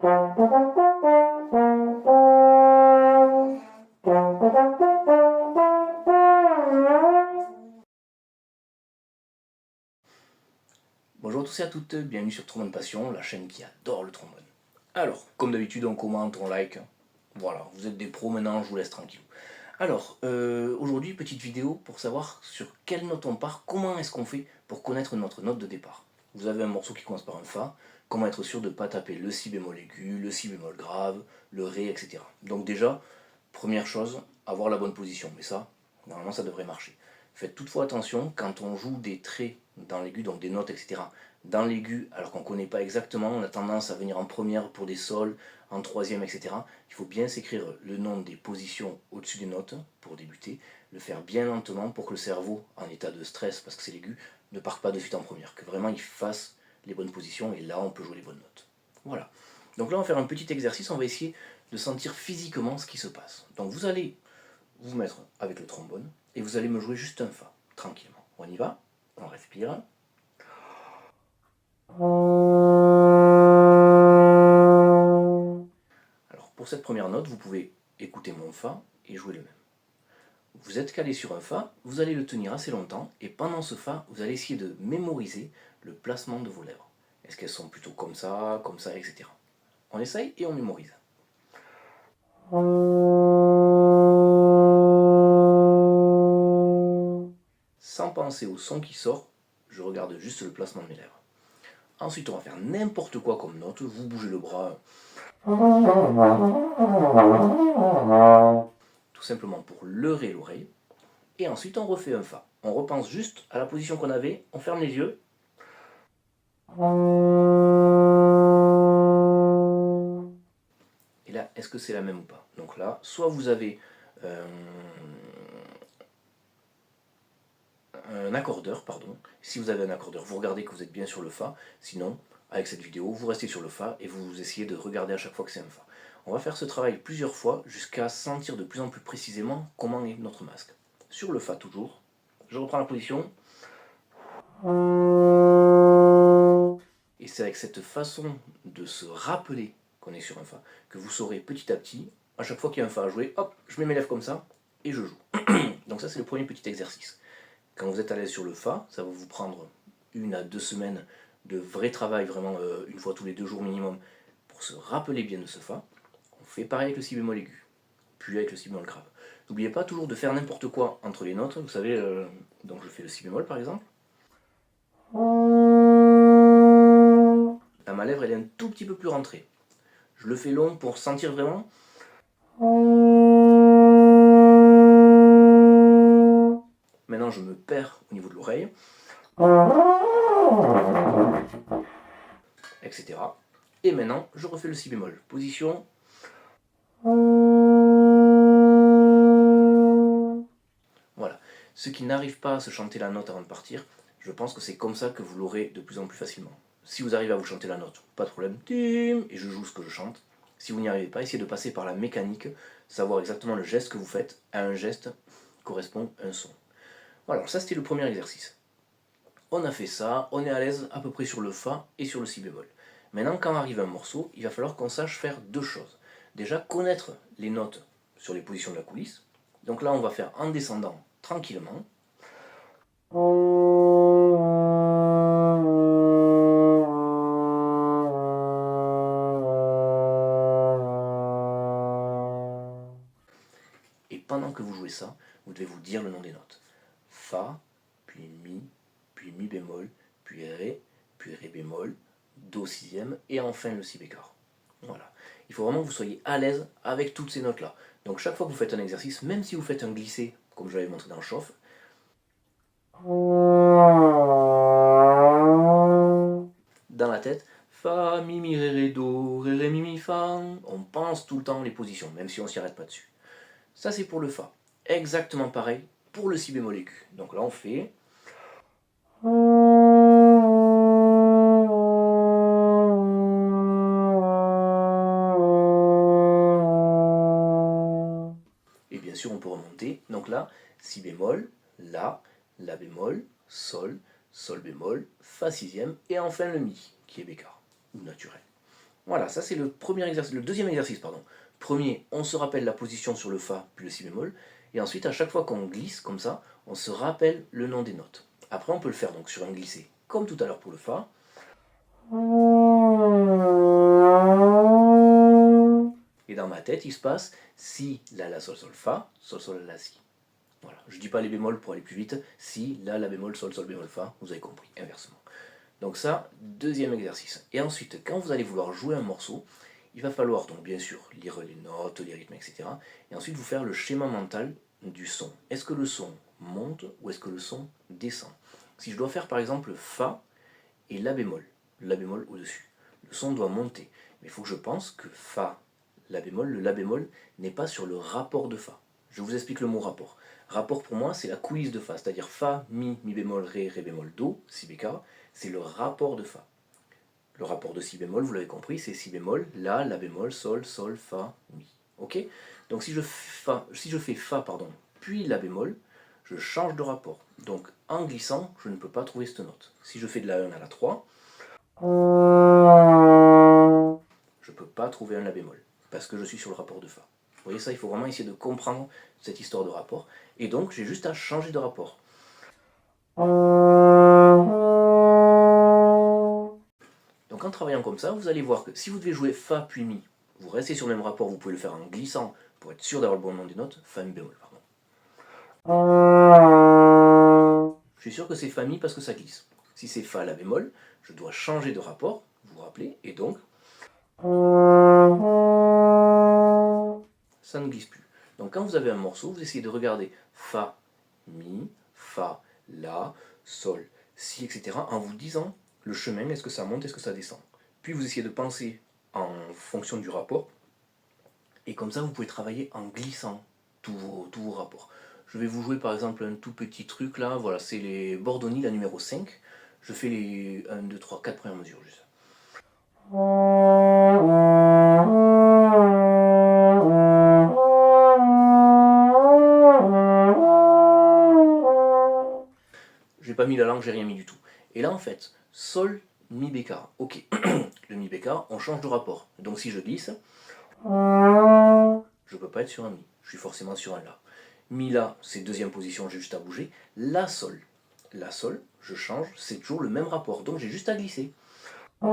Bonjour à tous et à toutes, bienvenue sur Trombone Passion, la chaîne qui adore le trombone. Alors, comme d'habitude, on commente, on like. Voilà, vous êtes des pros maintenant, je vous laisse tranquille. Alors, aujourd'hui, petite vidéo pour savoir sur quelle note on part, comment est-ce qu'on fait pour connaître notre note de départ. Vous avez un morceau qui commence par un Fa, comment être sûr de ne pas taper le Si bémol aigu, le Si bémol grave, le Ré, etc. Donc déjà, première chose, avoir la bonne position, mais ça, normalement ça devrait marcher. Faites toutefois attention quand on joue des traits dans l'aigu, donc des notes, etc. Dans l'aigu, alors qu'on ne connaît pas exactement, on a tendance à venir en première pour des sols, en troisième, etc. Il faut bien s'écrire le nom des positions au-dessus des notes pour débuter, le faire bien lentement pour que le cerveau, en état de stress, parce que c'est l'aigu, ne parte pas de suite en première, que vraiment il fasse les bonnes positions, et là on peut jouer les bonnes notes. Voilà. Donc là on va faire un petit exercice, on va essayer de sentir physiquement ce qui se passe. Donc vous allez vous mettre avec le trombone, et vous allez me jouer juste un Fa, tranquillement. On y va, on respire. Alors pour cette première note, vous pouvez écouter mon Fa et jouer le même. Vous êtes calé sur un Fa, vous allez le tenir assez longtemps, et pendant ce Fa, vous allez essayer de mémoriser le placement de vos lèvres. Est-ce qu'elles sont plutôt comme ça, etc. On essaye et on mémorise. Sans penser au son qui sort, je regarde juste le placement de mes lèvres. Ensuite, on va faire n'importe quoi comme note, vous bougez le bras, tout simplement pour leurrer l'oreille. Et ensuite, on refait un Fa. On repense juste à la position qu'on avait, on ferme les yeux. Et là, est-ce que c'est la même ou pas? Donc là, soit vous avez un accordeur, pardon. Si vous avez un accordeur, vous regardez que vous êtes bien sur le Fa. Sinon, avec cette vidéo, vous restez sur le Fa et vous essayez de regarder à chaque fois que c'est un Fa. On va faire ce travail plusieurs fois jusqu'à sentir de plus en plus précisément comment est notre masque. Sur le Fa toujours, je reprends la position. Et c'est avec cette façon de se rappeler qu'on est sur un Fa que vous saurez petit à petit, à chaque fois qu'il y a un Fa à jouer, hop, je mets mes lèvres comme ça et je joue. Donc ça c'est le premier petit exercice. Quand vous êtes à l'aise sur le Fa, ça va vous prendre 1 à 2 semaines de vrai travail, vraiment une fois tous les 2 jours minimum, pour se rappeler bien de ce Fa. On fait pareil avec le Si bémol aigu, puis avec le Si bémol grave. N'oubliez pas toujours de faire n'importe quoi entre les notes, vous savez, donc je fais le Si bémol par exemple. Là ma lèvre elle est un tout petit peu plus rentrée. Je le fais long pour sentir vraiment. Maintenant je me perds au niveau de l'oreille, etc. Et maintenant je refais le Si bémol. Position. Voilà. Ceux qui n'arrivent pas à se chanter la note avant de partir, je pense que c'est comme ça que vous l'aurez de plus en plus facilement. Si vous arrivez à vous chanter la note, pas de problème, tim, et je joue ce que je chante. Si vous n'y arrivez pas, essayez de passer par la mécanique, savoir exactement le geste que vous faites. À un geste correspond un son. Voilà, alors ça c'était le premier exercice. On a fait ça, on est à l'aise à peu près sur le Fa et sur le Si bémol. Maintenant, quand arrive un morceau, il va falloir qu'on sache faire deux choses. Déjà, connaître les notes sur les positions de la coulisse. Donc là, on va faire en descendant tranquillement. Et pendant que vous jouez ça, vous devez vous dire le nom des notes. Fa, puis Mi bémol, puis Ré bémol, Do sixième, et enfin le Si bécard. Voilà. Il faut vraiment que vous soyez à l'aise avec toutes ces notes-là. Donc chaque fois que vous faites un exercice, même si vous faites un glissé, comme je l'avais montré dans le chauffe, dans la tête, Fa, Mi, Ré, Do, Ré, Mi, Fa, on pense tout le temps les positions, même si on ne s'y arrête pas dessus. Ça c'est pour le Fa. Exactement pareil pour le Si bémol aigu. Donc là on fait... Et bien sûr on peut remonter. Donc là, Si bémol, La bémol, Sol bémol, Fa sixième, et enfin le Mi, qui est bécard, ou naturel. Voilà, ça c'est le premier exercice, le deuxième exercice, pardon. Premier, on se rappelle la position sur le Fa puis le Si bémol, et ensuite à chaque fois qu'on glisse comme ça, on se rappelle le nom des notes. Après on peut le faire donc sur un glissé, comme tout à l'heure pour le Fa. Et dans ma tête, il se passe Si, La, Sol, Sol, Fa, Sol, Sol, La, Si. Voilà, je dis pas les bémols pour aller plus vite. Si, La bémol, Sol, Sol bémol, Fa, vous avez compris, inversement. Donc ça, deuxième exercice. Et ensuite, quand vous allez vouloir jouer un morceau, il va falloir donc bien sûr lire les notes, les rythmes, etc. Et ensuite vous faire le schéma mental du son. Est-ce que le son monte ou est-ce que le son descend? Si je dois faire par exemple Fa et La bémol au-dessus, le son doit monter. Mais il faut que je pense que Fa, le La bémol n'est pas sur le rapport de Fa. Je vous explique le mot rapport. Rapport pour moi, c'est la coulisse de Fa, c'est-à-dire Fa, Mi bémol, Ré bémol, Do, Si bécard, c'est le rapport de Fa. Le rapport de Si bémol, vous l'avez compris, c'est Si bémol, La bémol, Sol, Sol, Fa, Mi. Ok? Donc si je fais Fa, pardon, puis La bémol, je change de rapport. Donc en glissant, je ne peux pas trouver cette note. Si je fais de la 1 à la 3, je ne peux pas trouver un La bémol, parce que je suis sur le rapport de Fa. Vous voyez ça, il faut vraiment essayer de comprendre cette histoire de rapport. Et donc j'ai juste à changer de rapport. Donc en travaillant comme ça, vous allez voir que si vous devez jouer Fa puis Mi, vous restez sur le même rapport, vous pouvez le faire en glissant pour être sûr d'avoir le bon nom des notes. Fa Mi bémol, pardon. Je suis sûr que c'est Fa Mi parce que ça glisse. Si c'est Fa La bémol, je dois changer de rapport, vous vous rappelez, et donc ça ne glisse plus. Donc quand vous avez un morceau, vous essayez de regarder Fa, Mi, Fa, La, Sol, Si, etc. en vous disant le chemin, est-ce que ça monte, est-ce que ça descend. Puis vous essayez de penser en fonction du rapport, et comme ça vous pouvez travailler en glissant tous vos rapports. Je vais vous jouer par exemple un tout petit truc là, voilà, c'est les Bordoni, la numéro 5. Je fais les 1, 2, 3, 4 premières mesures juste. J'ai pas mis la langue, j'ai rien mis du tout. Et là en fait, Sol, Mi bécard. Ok, le Mi bécard, on change de rapport. Donc si je glisse, je peux pas être sur un Mi, je suis forcément sur un La. Mi La, c'est deuxième position, j'ai juste à bouger. La Sol, je change, c'est toujours le même rapport, donc j'ai juste à glisser. Vous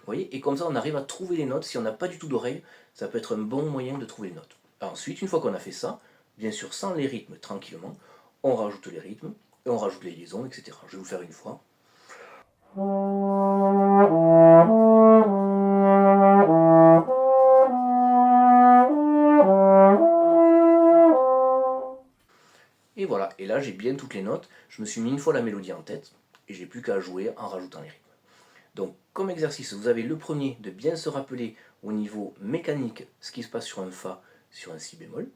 voyez, et comme ça on arrive à trouver les notes. Si on n'a pas du tout d'oreille, ça peut être un bon moyen de trouver les notes. Ensuite, une fois qu'on a fait ça, bien sûr sans les rythmes, tranquillement, on rajoute les rythmes, et on rajoute les liaisons, etc. Je vais vous faire une fois. Et voilà, et là j'ai bien toutes les notes, je me suis mis une fois la mélodie en tête, et j'ai plus qu'à jouer en rajoutant les rythmes. Donc comme exercice, vous avez le premier de bien se rappeler au niveau mécanique ce qui se passe sur un Fa, sur un Si bémol.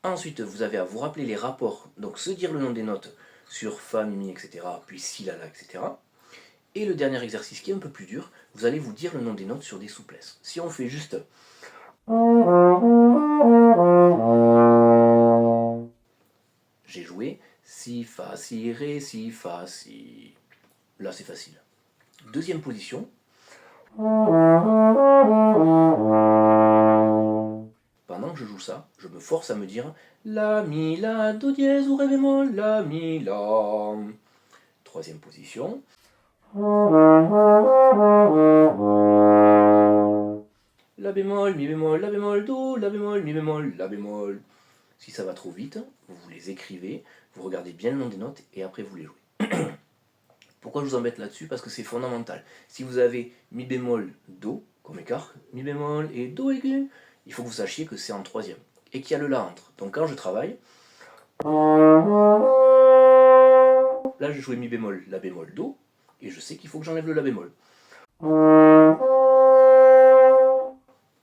Ensuite, vous avez à vous rappeler les rapports, donc se dire le nom des notes sur Fa, Mi, etc., puis Si, La, etc. Et le dernier exercice qui est un peu plus dur, vous allez vous dire le nom des notes sur des souplesses. Si on fait juste j'ai joué Si, Fa, Si, Ré, Si, Fa, Si. Là c'est facile. Deuxième position. Pendant que je joue ça, je me force à me dire La, Mi, La, Do dièse ou Ré bémol, La, Mi, La. Troisième position. La bémol, Mi bémol, La bémol, Do, La bémol, Mi bémol, La bémol. Si ça va trop vite, vous les écrivez, vous regardez bien le nom des notes et après vous les jouez. Pourquoi je vous embête là-dessus? Parce que c'est fondamental. Si vous avez Mi bémol, Do, comme écart, Mi bémol et Do aigu, il faut que vous sachiez que c'est en troisième et qu'il y a le La entre. Donc quand je travaille, là je joué Mi bémol, La bémol, Do, et je sais qu'il faut que j'enlève le La bémol.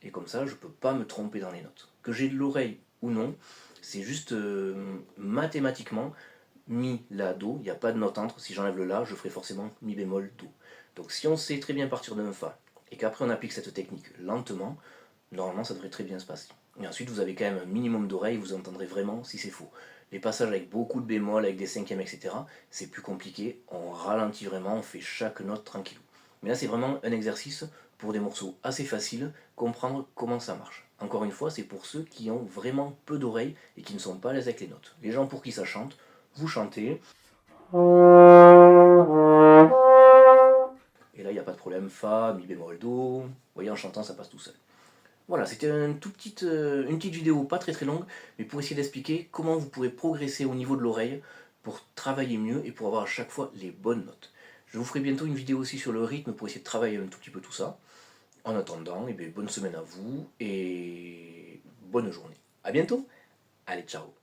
Et comme ça, je ne peux pas me tromper dans les notes. Que j'ai de l'oreille ou non, c'est juste mathématiquement Mi, La, Do, il n'y a pas de note entre. Si j'enlève le La, je ferai forcément Mi bémol, Do. Donc si on sait très bien partir d'un Fa, et qu'après on applique cette technique lentement, normalement ça devrait très bien se passer. Et ensuite vous avez quand même un minimum d'oreille, vous entendrez vraiment si c'est faux. Les passages avec beaucoup de bémol, avec des cinquièmes, etc., c'est plus compliqué, on ralentit vraiment, on fait chaque note tranquillou. Mais là, c'est vraiment un exercice pour des morceaux assez faciles, comprendre comment ça marche. Encore une fois, c'est pour ceux qui ont vraiment peu d'oreilles et qui ne sont pas à l'aise avec les notes. Les gens pour qui ça chante, vous chantez. Et là, il n'y a pas de problème, Fa, Mi bémol, Do. Vous voyez, en chantant, ça passe tout seul. Voilà, c'était une petite vidéo pas très longue, mais pour essayer d'expliquer comment vous pourrez progresser au niveau de l'oreille pour travailler mieux et pour avoir à chaque fois les bonnes notes. Je vous ferai bientôt une vidéo aussi sur le rythme pour essayer de travailler un tout petit peu tout ça. En attendant, eh bien, bonne semaine à vous et bonne journée. A bientôt. Allez, ciao.